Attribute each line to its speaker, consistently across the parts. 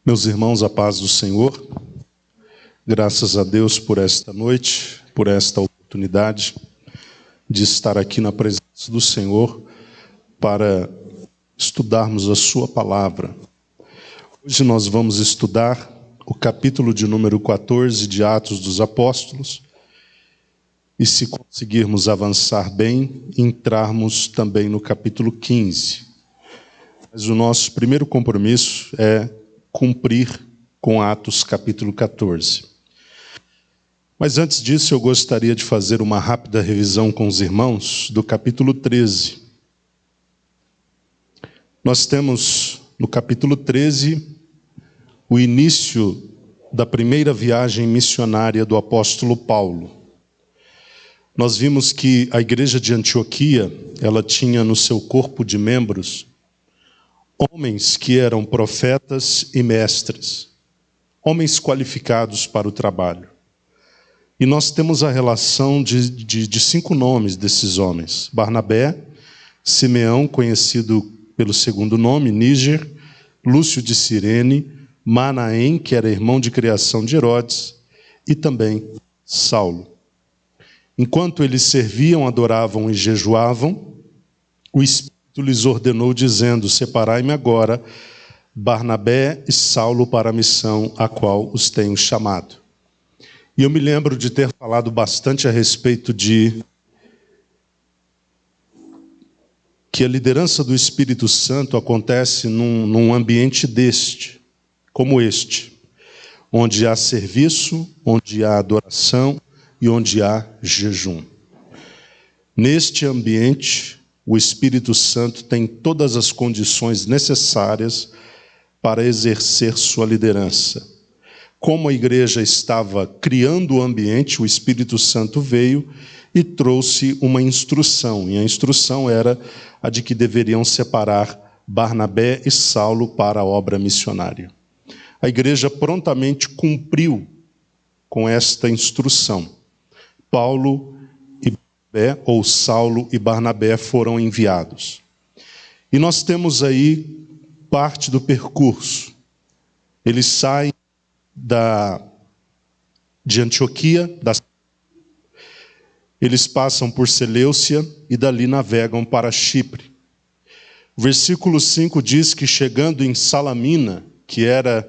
Speaker 1: Meus irmãos, a paz do Senhor, graças a Deus por esta noite, por esta oportunidade de estar aqui na presença do Senhor para estudarmos a sua palavra. Hoje nós vamos estudar o capítulo de número 14 de Atos dos Apóstolos e, se conseguirmos avançar bem, entrarmos também no capítulo 15. Mas o nosso primeiro compromisso é cumprir com Atos capítulo 14. Mas antes disso, eu gostaria de fazer uma rápida revisão com os irmãos do capítulo 13. Nós temos no capítulo 13 o início da primeira viagem missionária do apóstolo Paulo. Nós vimos que a igreja de Antioquia, ela tinha no seu corpo de membros homens que eram profetas e mestres, homens qualificados para o trabalho. E nós temos a relação de 5 nomes desses homens: Barnabé, Simeão, conhecido pelo segundo nome, Níger, Lúcio de Cirene, Manaém, que era irmão de criação de Herodes, e também Saulo. Enquanto eles serviam, adoravam e jejuavam, o Espírito lhes ordenou, dizendo: separai-me agora Barnabé e Saulo para a missão a qual os tenho chamado. E eu me lembro de ter falado bastante a respeito de que a liderança do Espírito Santo acontece num ambiente como este, onde há serviço, onde há adoração e onde há jejum. Neste ambiente, o Espírito Santo tem todas as condições necessárias para exercer sua liderança. Como a igreja estava criando o ambiente, o Espírito Santo veio e trouxe uma instrução. E a instrução era a de que deveriam separar Barnabé e Saulo para a obra missionária. A igreja prontamente cumpriu com esta instrução. Saulo e Barnabé foram enviados. E nós temos aí parte do percurso. Eles saem de Antioquia, eles passam por Seleucia e dali navegam para Chipre. O versículo 5 diz que, chegando em Salamina, que era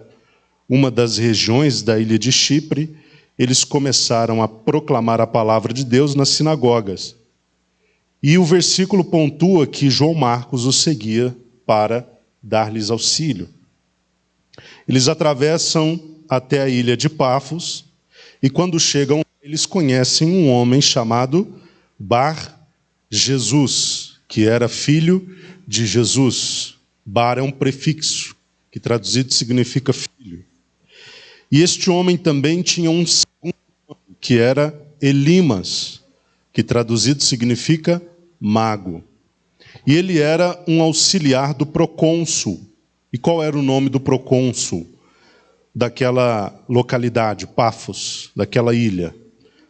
Speaker 1: uma das regiões da ilha de Chipre, eles começaram a proclamar a palavra de Deus nas sinagogas. E o versículo pontua que João Marcos os seguia para dar-lhes auxílio. Eles atravessam até a ilha de Pafos, e quando chegam, eles conhecem um homem chamado Bar-Jesus, que era filho de Jesus. Bar é um prefixo, que traduzido significa filho. E este homem também tinha um segundo nome, que era Elimas, que traduzido significa mago. E ele era um auxiliar do procônsul. E qual era o nome do procônsul daquela localidade, Pafos, daquela ilha?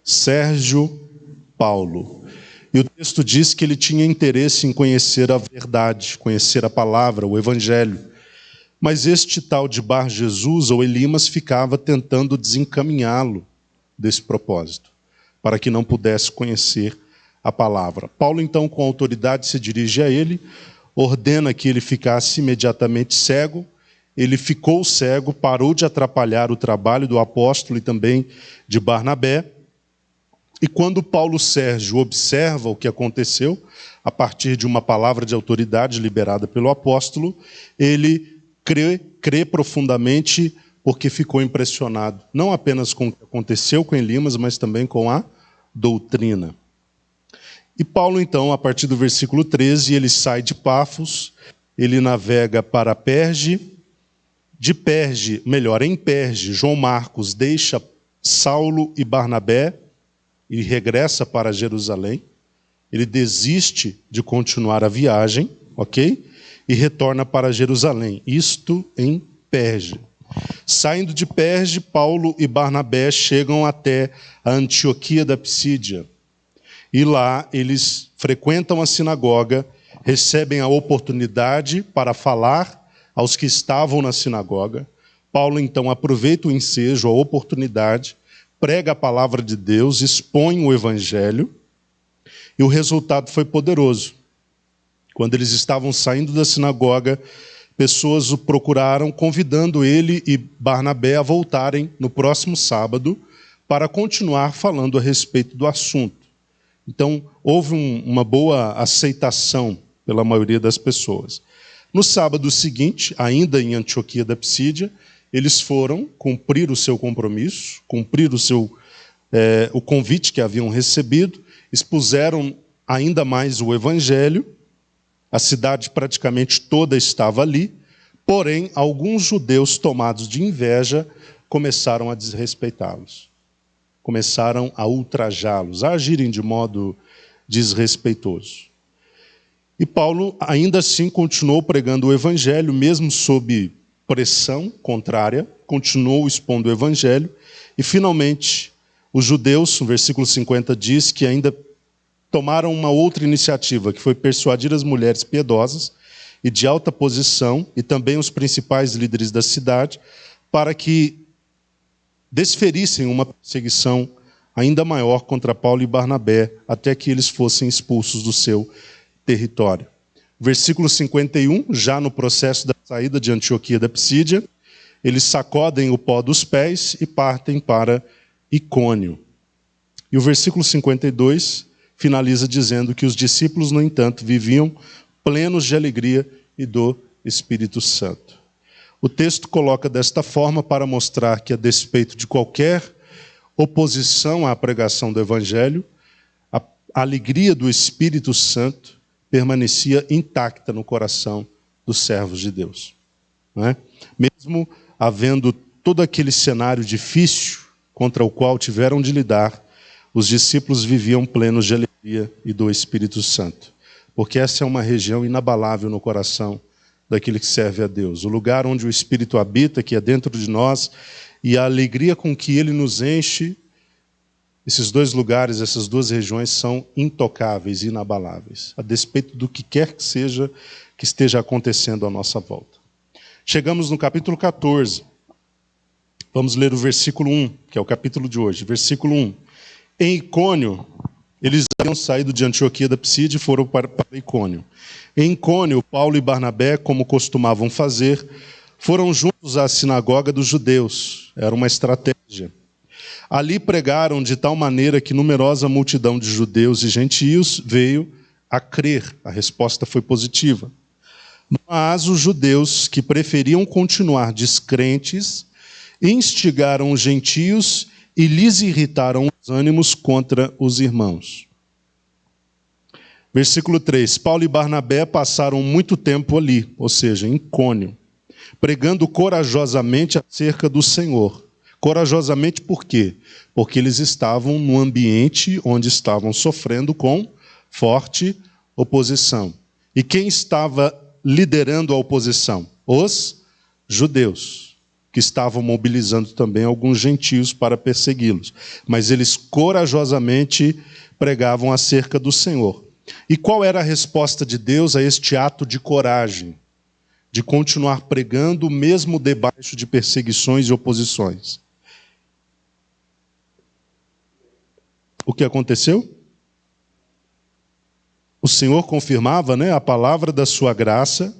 Speaker 1: Sérgio Paulo. E o texto diz que ele tinha interesse em conhecer a verdade, conhecer a palavra, o evangelho. Mas este tal de Bar-Jesus, ou Elimas, ficava tentando desencaminhá-lo desse propósito, para que não pudesse conhecer a palavra. Paulo, então, com autoridade, se dirige a ele, ordena que ele ficasse imediatamente cego. Ele ficou cego, parou de atrapalhar o trabalho do apóstolo e também de Barnabé. E quando Paulo Sérgio observa o que aconteceu, a partir de uma palavra de autoridade liberada pelo apóstolo, ele crê profundamente, porque ficou impressionado, não apenas com o que aconteceu com Elimas, mas também com a doutrina. E Paulo, então, a partir do versículo 13, ele sai de Pafos, ele navega para Perge. Em Perge, João Marcos deixa Saulo e Barnabé e regressa para Jerusalém. Ele desiste de continuar a viagem, ok? E retorna para Jerusalém, isto em Perge. Saindo de Perge, Paulo e Barnabé chegam até a Antioquia da Psídia. E lá eles frequentam a sinagoga, recebem a oportunidade para falar aos que estavam na sinagoga, Paulo, então, aproveita o ensejo, a oportunidade, prega a palavra de Deus, expõe o evangelho, e o resultado foi poderoso. Quando eles estavam saindo da sinagoga, pessoas o procuraram, convidando ele e Barnabé a voltarem no próximo sábado para continuar falando a respeito do assunto. Então, houve uma boa aceitação pela maioria das pessoas. No sábado seguinte, ainda em Antioquia da Psídia, eles foram cumprir o seu compromisso, cumprir o convite que haviam recebido, expuseram ainda mais o evangelho. A cidade praticamente toda estava ali, porém, alguns judeus tomados de inveja começaram a desrespeitá-los. Começaram a ultrajá-los, a agirem de modo desrespeitoso. E Paulo, ainda assim, continuou pregando o evangelho, mesmo sob pressão contrária, continuou expondo o evangelho, e finalmente, os judeus, no versículo 50, diz que ainda tomaram uma outra iniciativa, que foi persuadir as mulheres piedosas e de alta posição, e também os principais líderes da cidade, para que desferissem uma perseguição ainda maior contra Paulo e Barnabé, até que eles fossem expulsos do seu território. Versículo 51, já no processo da saída de Antioquia da Psídia, eles sacodem o pó dos pés e partem para Icônio. E o versículo 52 finaliza dizendo que os discípulos, no entanto, viviam plenos de alegria e do Espírito Santo. O texto coloca desta forma para mostrar que, a despeito de qualquer oposição à pregação do Evangelho, a alegria do Espírito Santo permanecia intacta no coração dos servos de Deus. Não é? Mesmo havendo todo aquele cenário difícil contra o qual tiveram de lidar, os discípulos viviam plenos de alegria e do Espírito Santo, porque essa é uma região inabalável no coração daquele que serve a Deus, o lugar onde o Espírito habita, que é dentro de nós, e a alegria com que ele nos enche. Esses dois lugares, essas duas regiões são intocáveis, inabaláveis, a despeito do que quer que seja que esteja acontecendo à nossa volta. Chegamos no capítulo 14. Vamos ler o versículo 1, que é o capítulo de hoje. Versículo 1. Em Icônio, eles haviam saído de Antioquia da Psídia e foram para Icônio. Em Icônio, Paulo e Barnabé, como costumavam fazer, foram juntos à sinagoga dos judeus. Era uma estratégia. Ali pregaram de tal maneira que numerosa multidão de judeus e gentios veio a crer. A resposta foi positiva. Mas os judeus, que preferiam continuar descrentes, instigaram os gentios e lhes irritaram os ânimos contra os irmãos. Versículo 3. Paulo e Barnabé passaram muito tempo ali, ou seja, em Icônio, pregando corajosamente acerca do Senhor. Corajosamente por quê? Porque eles estavam num ambiente onde estavam sofrendo com forte oposição. E quem estava liderando a oposição? Os judeus, que estavam mobilizando também alguns gentios para persegui-los. Mas eles corajosamente pregavam acerca do Senhor. E qual era a resposta de Deus a este ato de coragem? De continuar pregando mesmo debaixo de perseguições e oposições. O que aconteceu? O Senhor confirmava, a palavra da sua graça,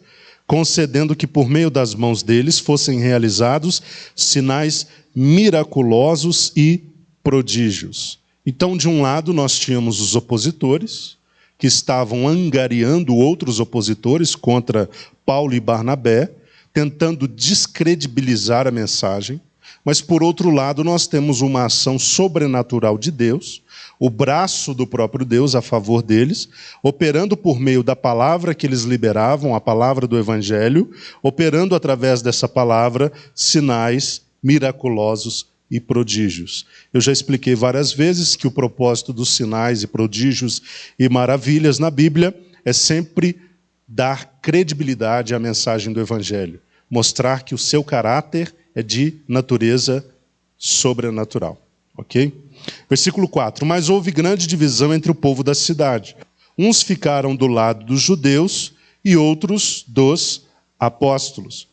Speaker 1: concedendo que por meio das mãos deles fossem realizados sinais miraculosos e prodígios. Então, de um lado, nós tínhamos os opositores, que estavam angariando outros opositores contra Paulo e Barnabé, tentando descredibilizar a mensagem. Mas, por outro lado, nós temos uma ação sobrenatural de Deus, o braço do próprio Deus a favor deles, operando por meio da palavra que eles liberavam, a palavra do Evangelho, operando através dessa palavra sinais miraculosos e prodígios. Eu já expliquei várias vezes que o propósito dos sinais e prodígios e maravilhas na Bíblia é sempre dar credibilidade à mensagem do Evangelho, mostrar que o seu caráter é de natureza sobrenatural. Ok? Versículo 4. Mas houve grande divisão entre o povo da cidade. Uns ficaram do lado dos judeus e outros dos apóstolos.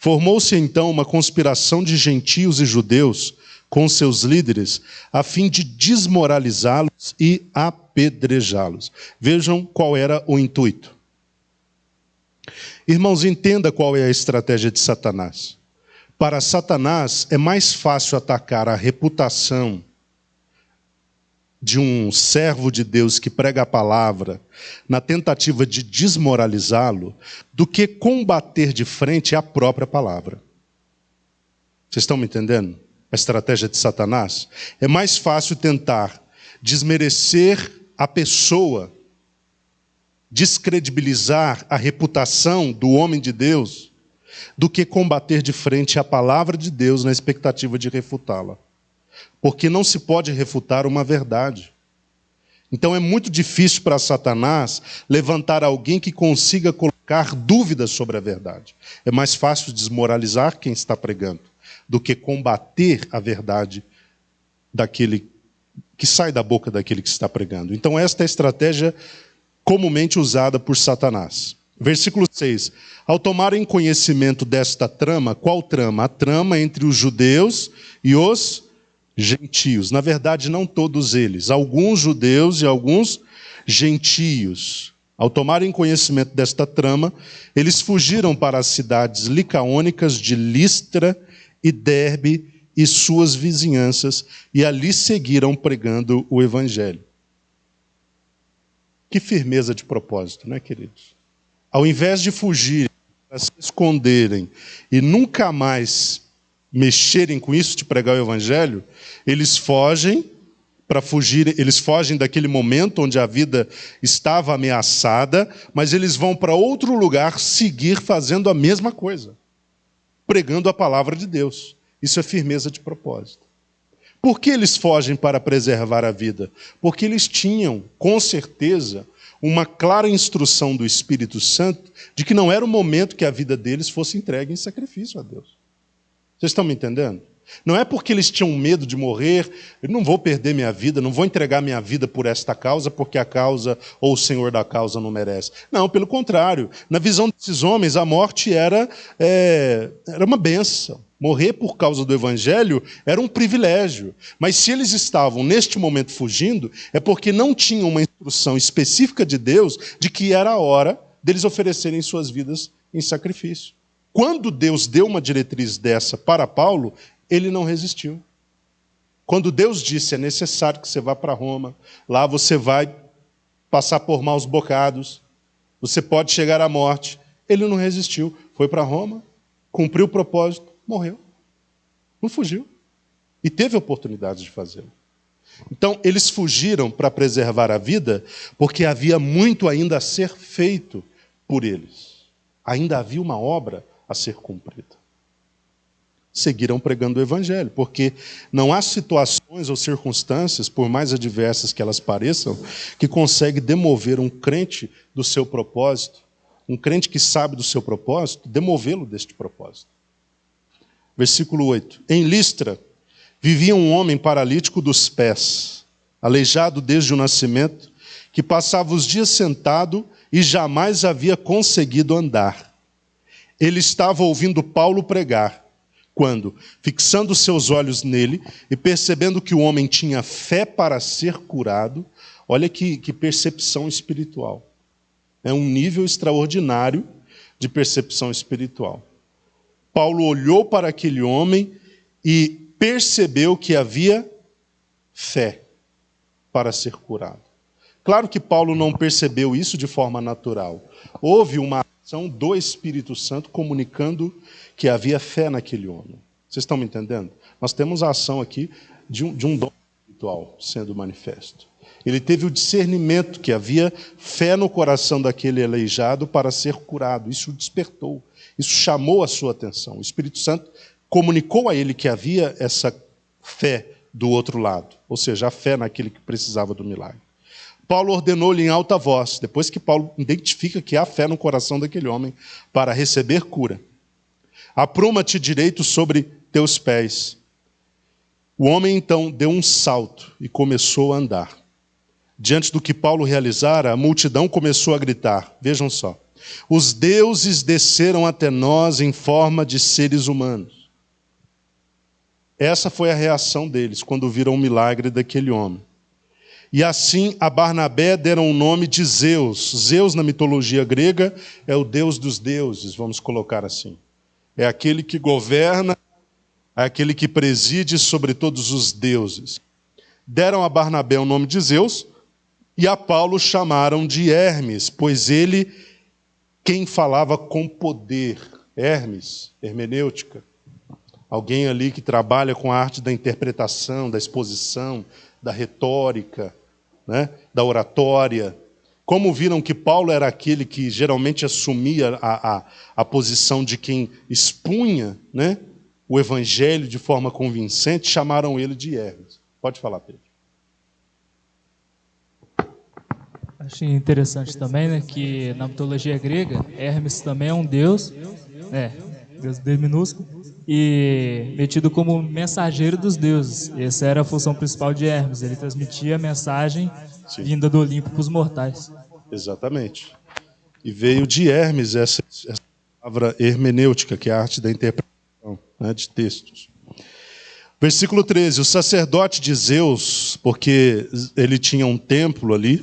Speaker 1: Formou-se então uma conspiração de gentios e judeus com seus líderes, a fim de desmoralizá-los e apedrejá-los. Vejam qual era o intuito. Irmãos, entenda qual é a estratégia de Satanás. Para Satanás, é mais fácil atacar a reputação de um servo de Deus que prega a palavra, na tentativa de desmoralizá-lo, do que combater de frente a própria palavra. Vocês estão me entendendo? A estratégia de Satanás? É mais fácil tentar desmerecer a pessoa, descredibilizar a reputação do homem de Deus, do que combater de frente a palavra de Deus na expectativa de refutá-la. Porque não se pode refutar uma verdade. Então é muito difícil para Satanás levantar alguém que consiga colocar dúvidas sobre a verdade. É mais fácil desmoralizar quem está pregando do que combater a verdade daquele que sai da boca daquele que está pregando. Então esta é a estratégia comumente usada por Satanás. Versículo 6. Ao tomarem conhecimento desta trama, qual trama? A trama entre os judeus e os gentios. Na verdade, não todos eles. Alguns judeus e alguns gentios. Ao tomarem conhecimento desta trama, eles fugiram para as cidades licaônicas de Listra e Derbe e suas vizinhanças, e ali seguiram pregando o evangelho. Que firmeza de propósito, né, queridos? Ao invés de fugirem, para se esconderem e nunca mais mexerem com isso de pregar o evangelho, eles fogem para fugir, eles fogem daquele momento onde a vida estava ameaçada, mas eles vão para outro lugar seguir fazendo a mesma coisa, pregando a palavra de Deus. Isso é firmeza de propósito. Por que eles fogem para preservar a vida? Porque eles tinham, com certeza, uma clara instrução do Espírito Santo de que não era o momento que a vida deles fosse entregue em sacrifício a Deus. Vocês estão me entendendo? Não é porque eles tinham medo de morrer, eu não vou perder minha vida, não vou entregar minha vida por esta causa, porque a causa ou o Senhor da causa não merece. Não, pelo contrário. Na visão desses homens, a morte era uma bênção. Morrer por causa do Evangelho era um privilégio. Mas se eles estavam, neste momento, fugindo, é porque não tinham uma instrução específica de Deus de que era a hora deles oferecerem suas vidas em sacrifício. Quando Deus deu uma diretriz dessa para Paulo, ele não resistiu. Quando Deus disse, é necessário que você vá para Roma, lá você vai passar por maus bocados, você pode chegar à morte, ele não resistiu. Foi para Roma, cumpriu o propósito, morreu. Não fugiu. E teve a oportunidade de fazê-lo. Então, eles fugiram para preservar a vida, porque havia muito ainda a ser feito por eles. Ainda havia uma obra a ser cumprida. Seguiram pregando o evangelho, porque não há situações ou circunstâncias, por mais adversas que elas pareçam, que consegue demover um crente do seu propósito, um crente que sabe do seu propósito, demovê-lo deste propósito. Versículo 8. Em Listra vivia um homem paralítico dos pés, aleijado desde o nascimento, que passava os dias sentado e jamais havia conseguido andar. Ele estava ouvindo Paulo pregar, quando, fixando seus olhos nele e percebendo que o homem tinha fé para ser curado, olha que percepção espiritual. É um nível extraordinário de percepção espiritual. Paulo olhou para aquele homem e percebeu que havia fé para ser curado. Claro que Paulo não percebeu isso de forma natural. Houve uma ação do Espírito Santo comunicando que havia fé naquele homem. Vocês estão me entendendo? Nós temos a ação aqui de um dom espiritual sendo manifesto. Ele teve o discernimento que havia fé no coração daquele aleijado para ser curado. Isso o despertou. Isso chamou a sua atenção. O Espírito Santo comunicou a ele que havia essa fé do outro lado. Ou seja, a fé naquele que precisava do milagre. Paulo ordenou-lhe em alta voz, depois que Paulo identifica que há fé no coração daquele homem para receber cura. Apruma-te direito sobre teus pés. O homem então deu um salto e começou a andar. Diante do que Paulo realizara, a multidão começou a gritar. Vejam só. os deuses desceram até nós em forma de seres humanos. Essa foi a reação deles quando viram o milagre daquele homem. E assim a Barnabé deram o nome de Zeus. Zeus, na mitologia grega, é o deus dos deuses, vamos colocar assim. É aquele que governa, é aquele que preside sobre todos os deuses. Deram a Barnabé o nome de Zeus e a Paulo chamaram de Hermes, pois ele, quem falava com poder. Hermes, hermenêutica. Alguém ali que trabalha com a arte da interpretação, da exposição, da retórica, né, da oratória. Como viram que Paulo era aquele que geralmente assumia a posição de quem expunha, né, o evangelho de forma convincente, chamaram ele de Hermes. Pode falar, Pedro.
Speaker 2: Achei interessante também, né, que na mitologia grega, Hermes também é um deus, deus D minúsculo, e metido como mensageiro dos deuses. Essa era a função principal de Hermes, ele transmitia a mensagem vinda do Olimpo para os mortais.
Speaker 1: Exatamente. E veio de Hermes essa palavra hermenêutica, que é a arte da interpretação, né, de textos. Versículo 13, o sacerdote de Zeus, porque ele tinha um templo ali,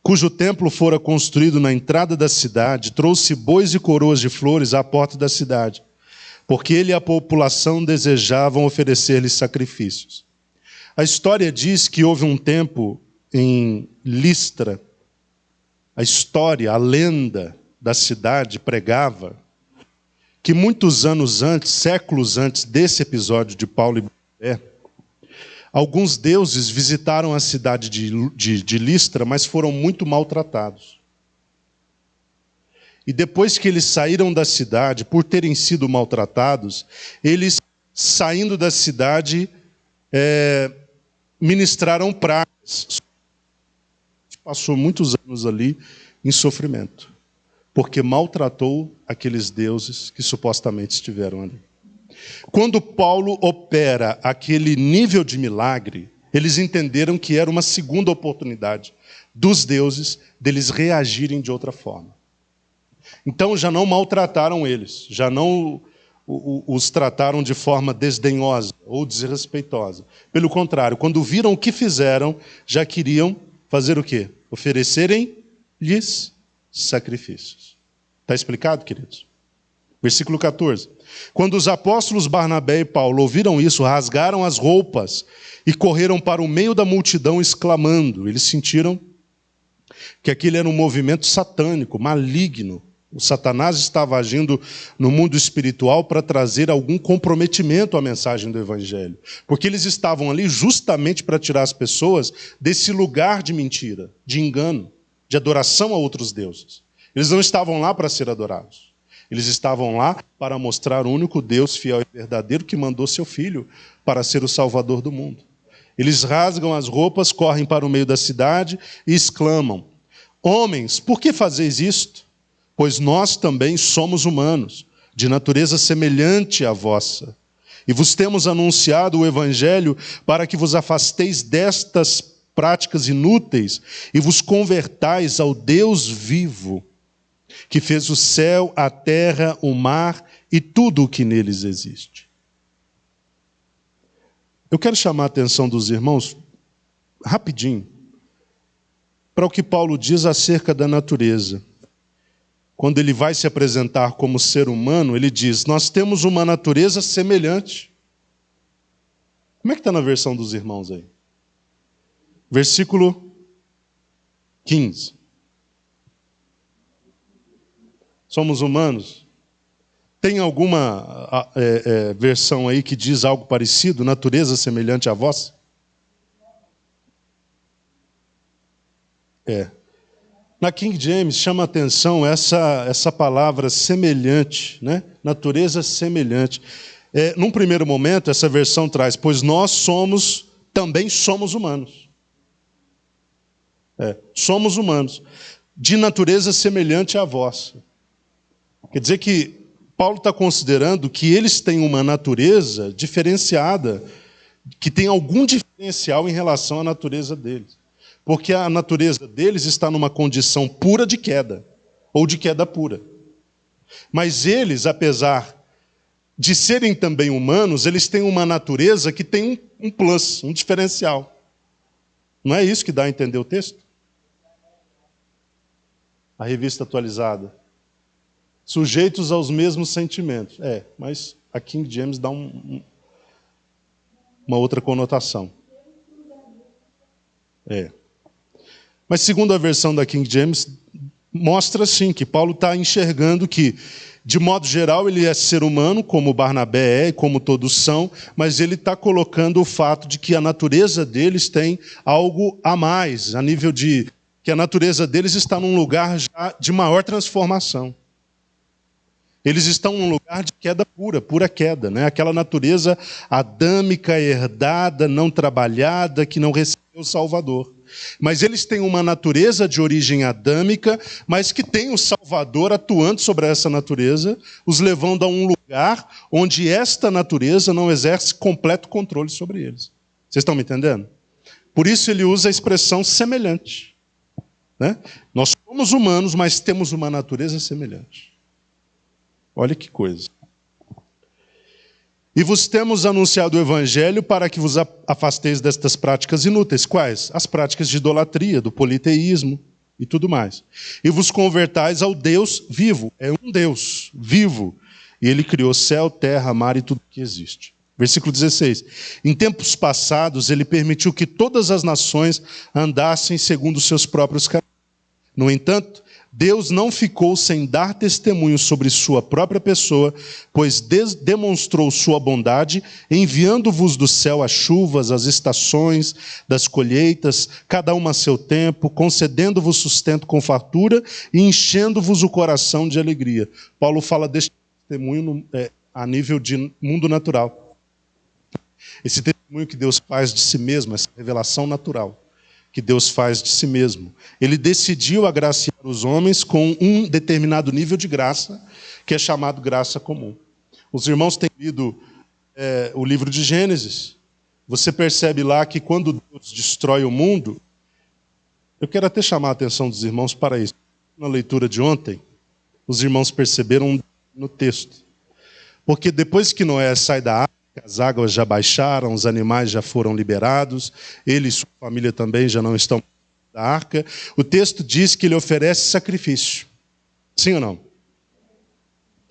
Speaker 1: cujo templo fora construído na entrada da cidade, trouxe bois e coroas de flores à porta da cidade, porque ele e a população desejavam oferecer-lhe sacrifícios. A história diz que houve um tempo em Listra, a história, a lenda da cidade pregava que muitos anos antes, séculos antes desse episódio de Paulo e Barnabé, alguns deuses visitaram a cidade de Listra, mas foram muito maltratados. E depois que eles saíram da cidade, por terem sido maltratados, eles, saindo da cidade, ministraram pragas. Passou muitos anos ali em sofrimento, porque maltratou aqueles deuses que supostamente estiveram ali. Quando Paulo opera aquele nível de milagre, eles entenderam que era uma segunda oportunidade dos deuses deles reagirem de outra forma. Então já não maltrataram eles, já não os trataram de forma desdenhosa ou desrespeitosa. Pelo contrário, quando viram o que fizeram, já queriam fazer o quê? Oferecerem-lhes sacrifícios. Está explicado, queridos? Versículo 14. Quando os apóstolos Barnabé e Paulo ouviram isso, rasgaram as roupas e correram para o meio da multidão exclamando. Eles sentiram que aquele era um movimento satânico, maligno. O Satanás estava agindo no mundo espiritual para trazer algum comprometimento à mensagem do Evangelho. Porque eles estavam ali justamente para tirar as pessoas desse lugar de mentira, de engano, de adoração a outros deuses. Eles não estavam lá para ser adorados. Eles estavam lá para mostrar o único Deus fiel e verdadeiro que mandou seu Filho para ser o Salvador do mundo. Eles rasgam as roupas, correm para o meio da cidade e exclamam: homens, por que fazeis isto? Pois nós também somos humanos, de natureza semelhante à vossa. E vos temos anunciado o Evangelho para que vos afasteis destas práticas inúteis e vos convertais ao Deus vivo, que fez o céu, a terra, o mar e tudo o que neles existe. Eu quero chamar a atenção dos irmãos, rapidinho, para o que Paulo diz acerca da natureza. Quando ele vai se apresentar como ser humano, ele diz: nós temos uma natureza semelhante. Como é que está na versão dos irmãos aí? Versículo 15. Somos humanos? Tem alguma versão aí que diz algo parecido? Natureza semelhante à vossa? Na King James chama a atenção essa palavra semelhante, né? Natureza semelhante. Num primeiro momento, essa versão traz: pois nós também somos humanos. Somos humanos, de natureza semelhante à vossa. Quer dizer que Paulo está considerando que eles têm uma natureza diferenciada, que tem algum diferencial em relação à natureza deles. Porque a natureza deles está numa condição pura de queda. ou de queda pura. Mas eles, apesar de serem também humanos, eles têm uma natureza que tem um plus, um diferencial. Não é isso que dá a entender o texto? A revista atualizada. Sujeitos aos mesmos sentimentos. Mas a King James dá uma outra conotação. Mas segundo a versão da King James, mostra sim que Paulo está enxergando que, de modo geral, ele é ser humano, como Barnabé é, e como todos são, mas ele está colocando o fato de que a natureza deles tem algo a mais, a nível de que a natureza deles está num lugar já de maior transformação. Eles estão num lugar de queda pura, pura queda, né? Aquela natureza adâmica, herdada, não trabalhada, que não recebeu o Salvador. Mas eles têm uma natureza de origem adâmica, mas que tem o Salvador atuando sobre essa natureza, os levando a um lugar onde esta natureza não exerce completo controle sobre eles. Vocês estão me entendendo? Por isso ele usa a expressão semelhante, né? Nós somos humanos, mas temos uma natureza semelhante. Olha que coisa. E vos temos anunciado o Evangelho para que vos afasteis destas práticas inúteis. Quais? As práticas de idolatria, do politeísmo e tudo mais. E vos convertais ao Deus vivo. É um Deus vivo. E Ele criou céu, terra, mar e tudo que existe. Versículo 16. Em tempos passados, Ele permitiu que todas as nações andassem segundo os seus próprios caminhos. No entanto, Deus não ficou sem dar testemunho sobre sua própria pessoa, pois demonstrou sua bondade, enviando-vos do céu as chuvas, as estações das colheitas, cada uma a seu tempo, concedendo-vos sustento com fartura e enchendo-vos o coração de alegria. Paulo fala deste testemunho a nível de mundo natural. Esse testemunho que Deus faz de si mesmo, essa revelação natural que Deus faz de si mesmo. Ele decidiu agraciar os homens com um determinado nível de graça, que é chamado graça comum. Os irmãos têm lido o livro de Gênesis. Você percebe lá que quando Deus destrói o mundo, eu quero até chamar a atenção dos irmãos para isso. Na leitura de ontem, os irmãos perceberam no texto. Porque depois que Noé sai da arca, as águas já baixaram, os animais já foram liberados, ele e sua família também já não estão da arca. O texto diz que ele oferece sacrifício. Sim ou não?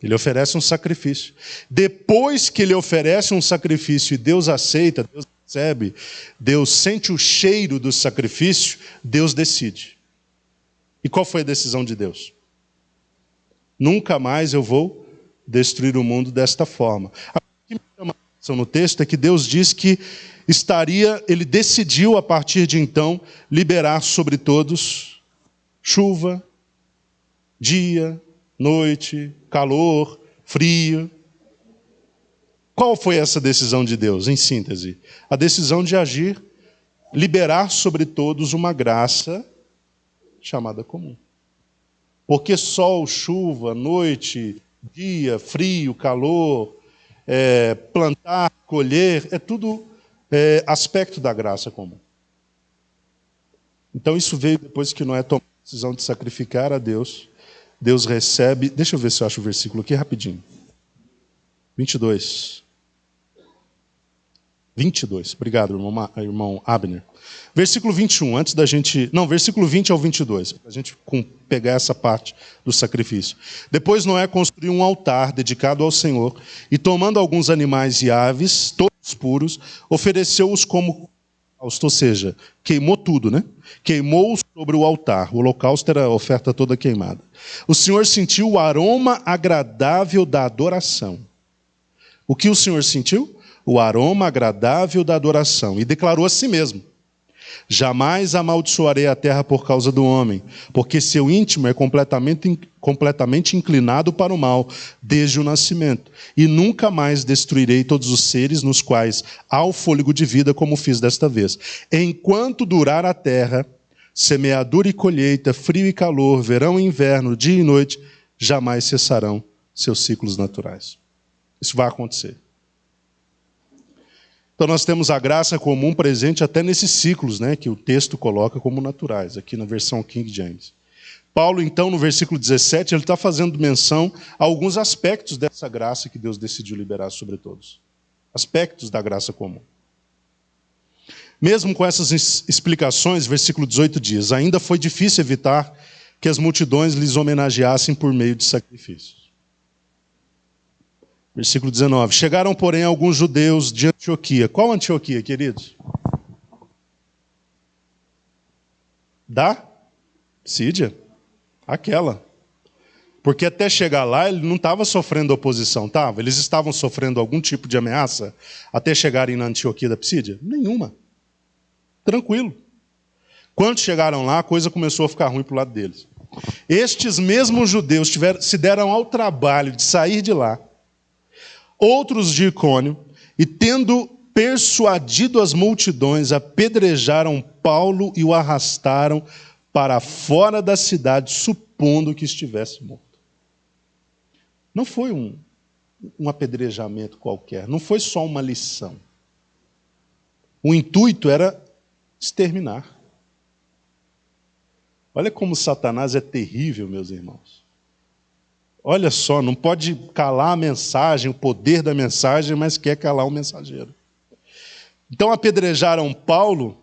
Speaker 1: Ele oferece um sacrifício. Depois que ele oferece um sacrifício e Deus aceita, Deus recebe, Deus sente o cheiro do sacrifício, Deus decide. E qual foi a decisão de Deus? Nunca mais eu vou destruir o mundo desta forma. O que me chama a atenção no texto é que Deus diz que ele decidiu a partir de então liberar sobre todos chuva, dia, noite, calor, frio. Qual foi essa decisão de Deus, em síntese? A decisão de agir, liberar sobre todos uma graça chamada comum. Porque sol, chuva, noite, dia, frio, calor, plantar, colher, é tudo aspecto da graça comum. Então isso veio depois que Noé tomou a decisão de sacrificar a Deus. Deus recebe... Deixa eu ver se eu acho o versículo aqui rapidinho. 22. Obrigado, irmão Abner. Versículo 21, antes da gente... Não, versículo 20 ao 22, para a gente pegar essa parte do sacrifício. Depois Noé construiu um altar dedicado ao Senhor e, tomando alguns animais e aves, todos puros, ofereceu-os como holocausto, ou seja, queimou tudo, né? Queimou sobre o altar. O holocausto era a oferta toda queimada. O Senhor sentiu o aroma agradável da adoração. O que o Senhor sentiu? O aroma agradável da adoração. E declarou a si mesmo: jamais amaldiçoarei a terra por causa do homem, porque seu íntimo é completamente inclinado para o mal, desde o nascimento. E nunca mais destruirei todos os seres nos quais há o fôlego de vida, como fiz desta vez. Enquanto durar a terra, semeadura e colheita, frio e calor, verão e inverno, dia e noite, jamais cessarão seus ciclos naturais. Isso vai acontecer. Então nós temos a graça comum presente até nesses ciclos, né, que o texto coloca como naturais, aqui na versão King James. Paulo, então, no versículo 17, ele está fazendo menção a alguns aspectos dessa graça que Deus decidiu liberar sobre todos. Aspectos da graça comum. Mesmo com essas explicações, versículo 18 diz: ainda foi difícil evitar que as multidões lhes homenageassem por meio de sacrifícios. Versículo 19. Chegaram, porém, alguns judeus de Antioquia. Qual Antioquia, queridos? Da Psídia. Aquela. Porque até chegar lá, ele não estava sofrendo oposição, estava? Eles estavam sofrendo algum tipo de ameaça até chegarem na Antioquia da Psídia? Nenhuma. Tranquilo. Quando chegaram lá, a coisa começou a ficar ruim para o lado deles. Estes mesmos judeus se deram ao trabalho de sair de lá, outros de Icônio, e tendo persuadido as multidões, apedrejaram Paulo e o arrastaram para fora da cidade, supondo que estivesse morto. Não foi um apedrejamento qualquer, não foi só uma lição. O intuito era exterminar. Olha como Satanás é terrível, meus irmãos. Olha só, não pode calar a mensagem, o poder da mensagem, mas quer calar o mensageiro. Então apedrejaram Paulo,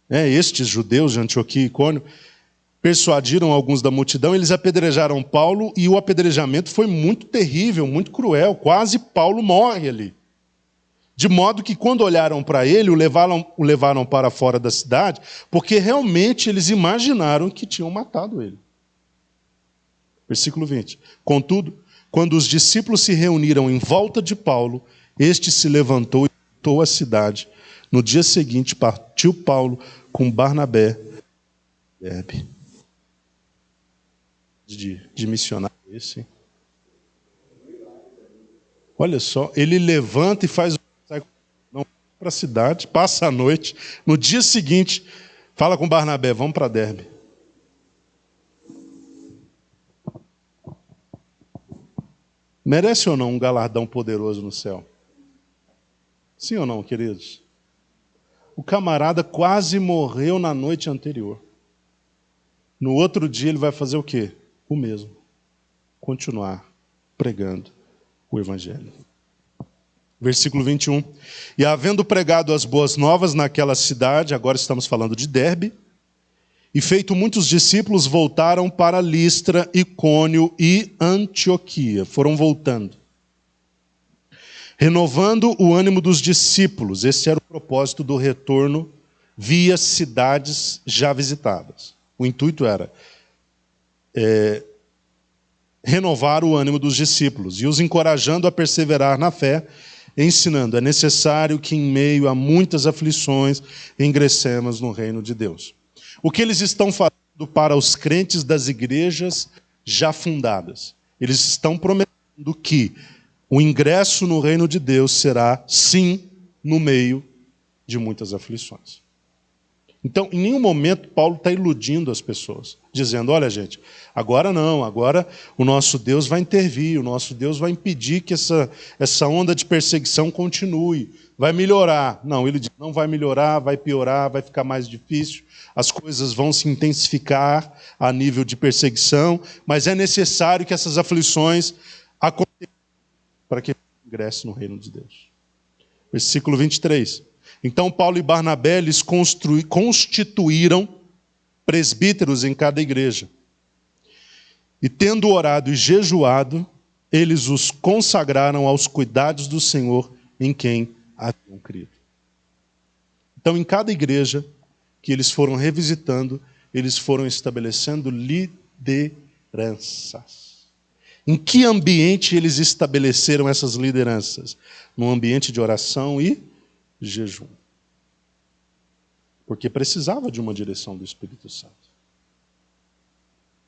Speaker 1: estes judeus de Antioquia e Icônio, persuadiram alguns da multidão, eles apedrejaram Paulo e o apedrejamento foi muito terrível, muito cruel, quase Paulo morre ali. De modo que quando olharam para ele, o levaram para fora da cidade, porque realmente eles imaginaram que tinham matado ele. Versículo 20. Contudo, quando os discípulos se reuniram em volta de Paulo, este se levantou e voltou à cidade. No dia seguinte, partiu Paulo com Barnabé de missionário esse. Olha só, ele levanta e faz para a cidade, passa a noite, no dia seguinte, fala com Barnabé, vamos para Derbe. Merece ou não um galardão poderoso no céu? Sim ou não, queridos? O camarada quase morreu na noite anterior. No outro dia ele vai fazer o quê? O mesmo. Continuar pregando o evangelho. Versículo 21. E havendo pregado as boas novas naquela cidade, agora estamos falando de Derbe, e feito muitos discípulos, voltaram para Listra, Icônio e Antioquia. Foram voltando. Renovando o ânimo dos discípulos. Esse era o propósito do retorno via cidades já visitadas. O intuito era renovar o ânimo dos discípulos e os encorajando a perseverar na fé, ensinando, é necessário que em meio a muitas aflições ingressemos no reino de Deus. O que eles estão fazendo para os crentes das igrejas já fundadas? Eles estão prometendo que o ingresso no reino de Deus será, sim, no meio de muitas aflições. Então, em nenhum momento, Paulo está iludindo as pessoas, dizendo, olha gente, agora não, agora o nosso Deus vai intervir, o nosso Deus vai impedir que essa onda de perseguição continue, vai melhorar. Não, ele diz, não vai melhorar, vai piorar, vai ficar mais difícil, as coisas vão se intensificar a nível de perseguição, mas é necessário que essas aflições aconteçam para que ingresse no reino de Deus. Versículo 23. Então Paulo e Barnabé lhes constituíram presbíteros em cada igreja. E tendo orado e jejuado, eles os consagraram aos cuidados do Senhor em quem haviam crido. Então, em cada igreja que eles foram revisitando, eles foram estabelecendo lideranças. Em que ambiente eles estabeleceram essas lideranças? Num ambiente de oração e jejum. Porque precisava de uma direção do Espírito Santo.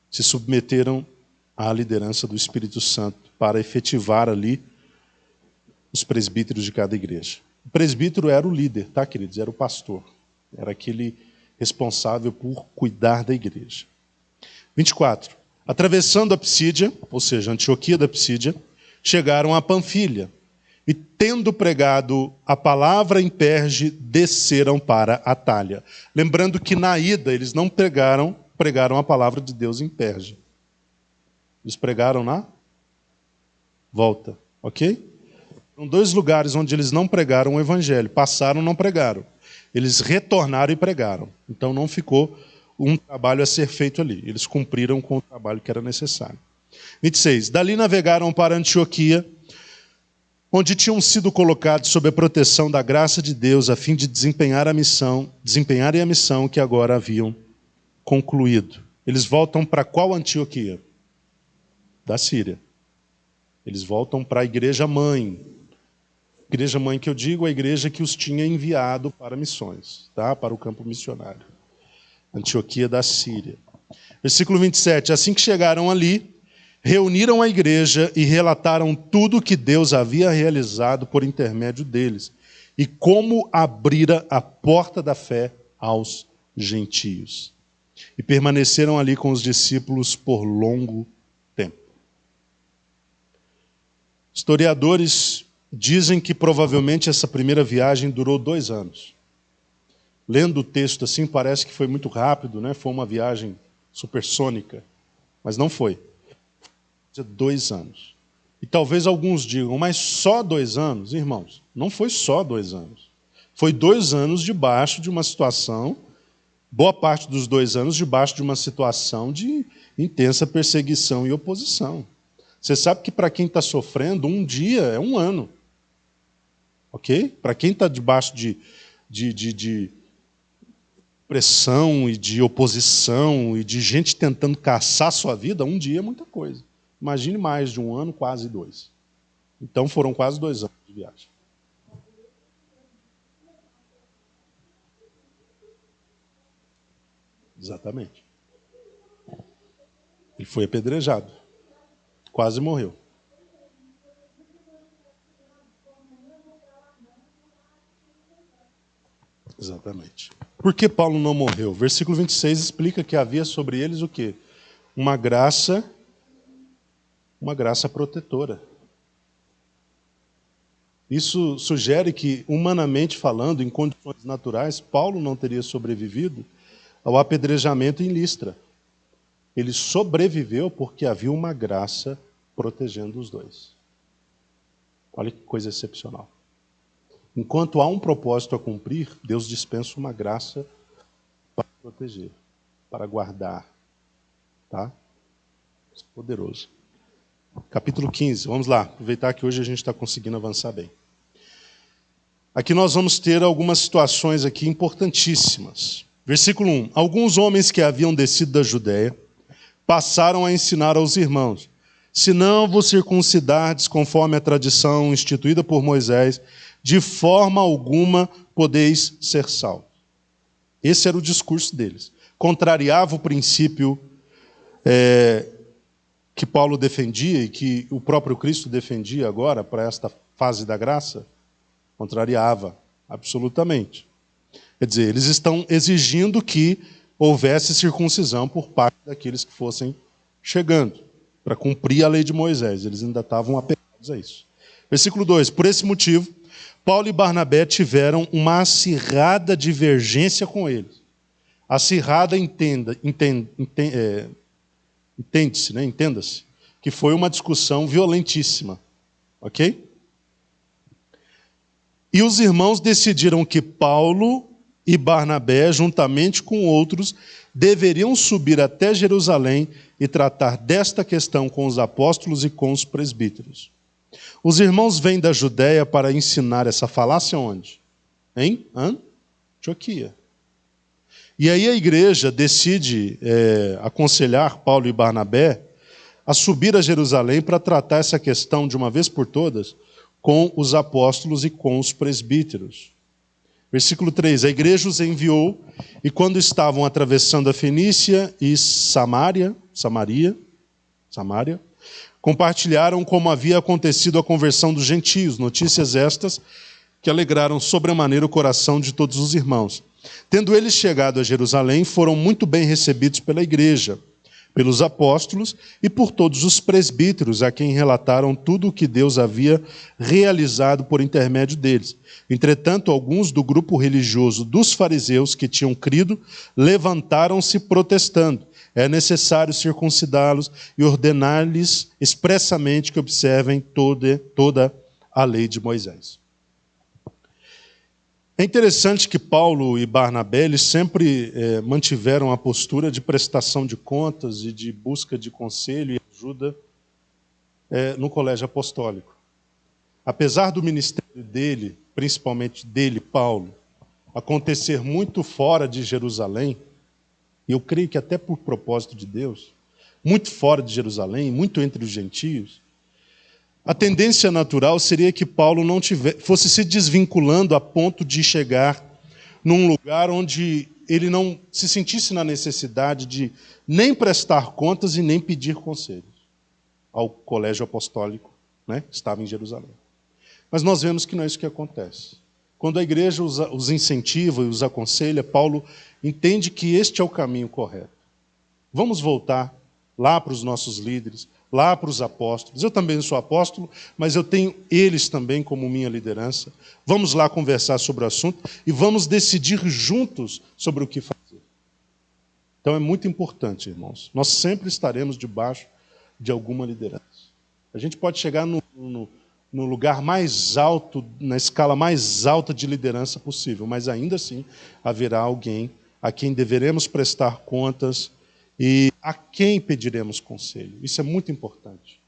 Speaker 1: Se submeteram à liderança do Espírito Santo para efetivar ali os presbíteros de cada igreja. O presbítero era o líder, tá, queridos? Era o pastor. Era aquele responsável por cuidar da igreja. 24. Atravessando a Psídia, ou seja, a Antioquia da Psídia, chegaram a Panfilha. E, tendo pregado a palavra em Perge, desceram para Atália. Lembrando que na ida eles não pregaram pregaram a palavra de Deus em Perge. Eles pregaram na volta, ok? São 2 lugares onde eles não pregaram o evangelho. Passaram, não pregaram. Eles retornaram e pregaram. Então não ficou um trabalho a ser feito ali. Eles cumpriram com o trabalho que era necessário. 26. Dali navegaram para Antioquia, onde tinham sido colocados sob a proteção da graça de Deus, a fim de desempenharem a missão que agora haviam concluído. Eles voltam para qual Antioquia? Da Síria. Eles voltam para a igreja mãe. Igreja mãe que eu digo, a igreja que os tinha enviado para missões, tá? Para o campo missionário. Antioquia da Síria. Versículo 27. Assim que chegaram ali, reuniram a igreja e relataram tudo o que Deus havia realizado por intermédio deles e como abrira a porta da fé aos gentios. E permaneceram ali com os discípulos por longo tempo. Historiadores dizem que provavelmente essa primeira viagem durou 2 anos. Lendo o texto assim, parece que foi muito rápido, né? Foi uma viagem supersônica, mas não foi. 2 anos. E talvez alguns digam, mas só 2 anos? Irmãos, não foi só 2 anos. Foi 2 anos debaixo de uma situação, boa parte dos 2 anos debaixo de uma situação de intensa perseguição e oposição. Você sabe que para quem está sofrendo, um dia é 1 ano. Ok? Para quem está debaixo de pressão e de oposição e de gente tentando caçar sua vida, um dia é muita coisa. Imagine mais de 1 ano, quase 2. Então foram quase 2 anos de viagem. Exatamente. Ele foi apedrejado. Quase morreu. Exatamente. Por que Paulo não morreu? Versículo 26 explica que havia sobre eles o quê? Uma graça protetora. Isso sugere que, humanamente falando, em condições naturais, Paulo não teria sobrevivido ao apedrejamento em Listra. Ele sobreviveu porque havia uma graça protegendo os dois. Olha que coisa excepcional. Enquanto há um propósito a cumprir, Deus dispensa uma graça para proteger, para guardar. Tá? Poderoso. Capítulo 15, vamos lá. Aproveitar que hoje a gente está conseguindo avançar bem. Aqui nós vamos ter algumas situações aqui importantíssimas. Versículo 1. Alguns homens que haviam descido da Judéia passaram a ensinar aos irmãos: se não vos circuncidardes conforme a tradição instituída por Moisés, de forma alguma podeis ser salvos. Esse era o discurso deles. Contrariava o princípio que Paulo defendia e que o próprio Cristo defendia agora para esta fase da graça. Contrariava, absolutamente. Quer dizer, eles estão exigindo que houvesse circuncisão por parte daqueles que fossem chegando, para cumprir a lei de Moisés. Eles ainda estavam apegados a isso. Versículo 2. Por esse motivo, Paulo e Barnabé tiveram uma acirrada divergência com eles. Acirrada, entende-se, né? Entenda-se, que foi uma discussão violentíssima. Ok? E os irmãos decidiram que Paulo e Barnabé, juntamente com outros, deveriam subir até Jerusalém e tratar desta questão com os apóstolos e com os presbíteros. Os irmãos vêm da Judéia para ensinar essa falácia onde? Em Antioquia. E aí a igreja decide aconselhar Paulo e Barnabé a subir a Jerusalém para tratar essa questão de uma vez por todas com os apóstolos e com os presbíteros. Versículo 3. A igreja os enviou e quando estavam atravessando a Fenícia e Samaria, compartilharam como havia acontecido a conversão dos gentios, notícias estas que alegraram sobremaneira o coração de todos os irmãos. Tendo eles chegado a Jerusalém, foram muito bem recebidos pela igreja. pelos apóstolos e por todos os presbíteros, a quem relataram tudo o que Deus havia realizado por intermédio deles. Entretanto, alguns do grupo religioso dos fariseus que tinham crido levantaram-se protestando: é necessário circuncidá-los e ordenar-lhes expressamente que observem toda a lei de Moisés. É interessante que Paulo e Barnabé eles sempre mantiveram a postura de prestação de contas e de busca de conselho e ajuda no colégio apostólico. Apesar do ministério dele, principalmente dele, Paulo, acontecer muito fora de Jerusalém, e eu creio que até por propósito de Deus, muito fora de Jerusalém, muito entre os gentios, a tendência natural seria que Paulo não fosse se desvinculando a ponto de chegar num lugar onde ele não se sentisse na necessidade de nem prestar contas e nem pedir conselhos ao colégio apostólico, né, que estava em Jerusalém. Mas nós vemos que não é isso que acontece. Quando a igreja os incentiva e os aconselha, Paulo entende que este é o caminho correto. Vamos voltar lá para os nossos líderes, lá para os apóstolos. Eu também sou apóstolo, mas eu tenho eles também como minha liderança. Vamos lá conversar sobre o assunto e vamos decidir juntos sobre o que fazer. Então é muito importante, irmãos. Nós sempre estaremos debaixo de alguma liderança. A gente pode chegar no lugar mais alto, na escala mais alta de liderança possível, mas ainda assim haverá alguém a quem deveremos prestar contas e a quem pediremos conselho. Isso é muito importante.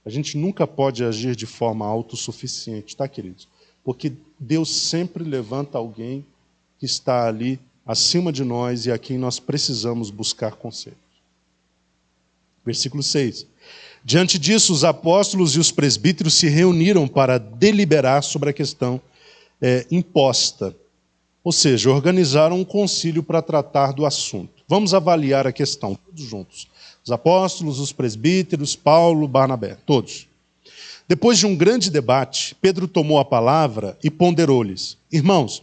Speaker 1: A gente nunca pode agir de forma autossuficiente, tá, queridos? Porque Deus sempre levanta alguém que está ali acima de nós e a quem nós precisamos buscar conselhos. Versículo 6. Diante disso, os apóstolos e os presbíteros se reuniram para deliberar sobre a questão imposta. Ou seja, organizaram um concílio para tratar do assunto. Vamos avaliar a questão, todos juntos. Os apóstolos, os presbíteros, Paulo, Barnabé, todos. Depois de um grande debate, Pedro tomou a palavra e ponderou-lhes: irmãos,